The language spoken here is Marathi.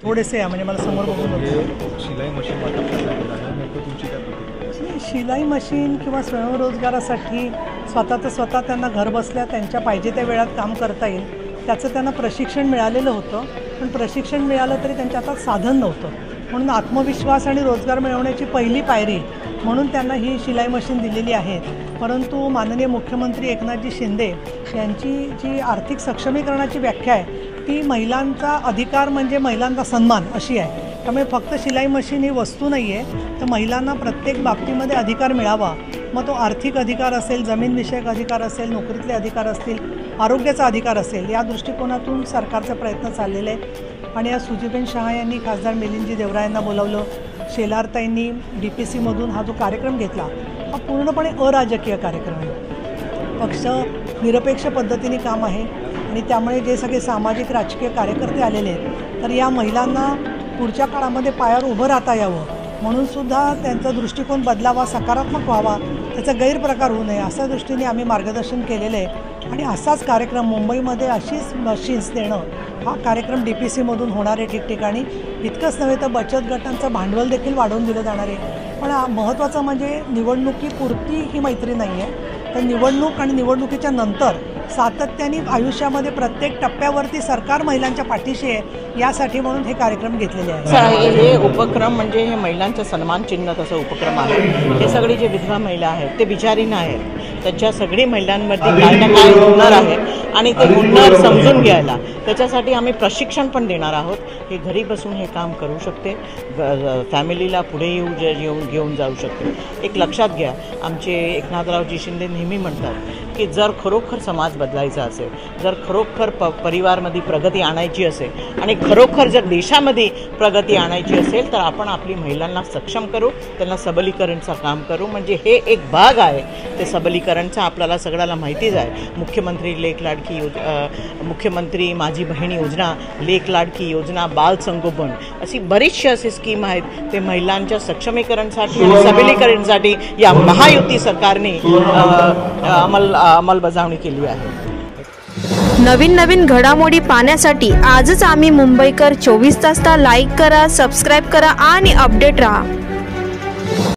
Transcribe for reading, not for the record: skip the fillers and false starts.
थोडेसे म्हणजे मला समोर बघून होतं शिलाई मशीन वाटप करण्यात येत आहे, नेमकं तुमची काय प्रतिक्रिया? शिलाई मशीन किंवा स्वयंरोजगारासाठी स्वतः त्यांना घर बसल्या त्यांच्या पाहिजे त्या वेळात काम करता येईल त्याचं त्यांना प्रशिक्षण मिळालेलं होतं. पण प्रशिक्षण मिळालं तरी त्यांच्या हातात साधन नव्हतं, म्हणून आत्मविश्वास आणि रोजगार मिळवण्याची पहिली पायरी म्हणून त्यांना ही शिलाई मशीन दिलेली आहे. परंतु माननीय मुख्यमंत्री एकनाथजी शिंदे यांची जी आर्थिक सक्षमीकरणाची व्याख्या आहे ती महिलांचा अधिकार म्हणजे महिलांचा सन्मान अशी आहे. त्यामुळे फक्त शिलाई मशीन ही वस्तू नाही आहे, तर महिलांना प्रत्येक बाबतीमध्ये अधिकार मिळावा. मग तो आर्थिक अधिकार असेल, जमीनविषयक अधिकार असेल, नोकरीतले अधिकार असतील, आरोग्याचा अधिकार असेल, या दृष्टिकोनातून सरकारचा प्रयत्न चाललेला आहे. आणि या सुजीबेन शहा यांनी खासदार मिलिंदजी देवरा यांना बोलावलं, शेलारताईंनी DPCमधून हा जो कार्यक्रम घेतला हा पूर्णपणे अराजकीय कार्यक्रम आहे. पक्ष निरपेक्ष पद्धतीने काम आहे आणि त्यामुळे जे सगळे सामाजिक राजकीय कार्यकर्ते आलेले आहेत तर या महिलांना पुढच्या काळामध्ये पायावर उभं राहता यावं म्हणूनसुद्धा त्यांचा दृष्टिकोन बदलावा, सकारात्मक व्हावा, त्याचा गैरप्रकार होऊ नये अशा दृष्टीने आम्ही मार्गदर्शन केलेलं आहे. आणि असाच कार्यक्रम मुंबईमध्ये अशीच मशीन्स देणं हा कार्यक्रम DPCमधून होणार आहे ठिकठिकाणी. इतकंच नव्हे तर बचत गटांचं भांडवल देखील वाढवून दिलं जाणार आहे. पण महत्त्वाचं म्हणजे निवडणुकीपुरती ही मैत्री नाही आहे, तर निवडणूक आणि निवडणुकीच्या नंतर सातत्याने आयुष्यामध्ये प्रत्येक टप्प्यावरती सरकार महिलांच्या पाठीशी आहे यासाठी म्हणून हे कार्यक्रम घेतलेले आहेत. हे उपक्रम म्हणजे हे महिलांचं सन्मान चिन्ह तसं उपक्रम आहे. हे सगळे जे विधवा महिला आहेत ते बिचारीनं आहेत, त्याच्या सगळी महिलांमध्ये काय ना काय हुनर आहे आणि ते हुनर समजून घ्यायला त्याच्यासाठी आम्ही प्रशिक्षण पण देणार आहोत. हे घरी बसून हे काम करू शकते, फॅमिलीला पुढे घेऊन जाऊ शकते. एक लक्षात घ्या, आमचे एकनाथरावजी शिंदे नेहमी म्हणतात की जर खरोखर समाज बदलायचा असेल, जर खरोखर परिवारमध्ये प्रगती आणायची असेल आणि खरोखर जर देशामध्ये प्रगती आणायची असेल तर आपण आपली महिलांना सक्षम करू, त्यांना सबलीकरणचं काम करू. म्हणजे हे एक भाग आहे ते सबलीकरणचा, आपल्याला सगळ्याला माहितीच आहे. मुख्यमंत्री लेक लाडकी मुख्यमंत्री माझी बहीण योजना, लेक लाडकी योजना, बाल संगोपन अशी बरीचशी अशी स्कीम आहेत ते महिलांच्या सक्षमीकरणसाठी आणि सबलीकरणसाठी या महायुती सरकारने अंमलबजावणी केली आहे. नवीन घडामोडी पाहण्यासाठी आजच आम्ही मुंबईकर 24 तासला लाईक करा, सबस्क्राईब करा आणि अपडेट रहा.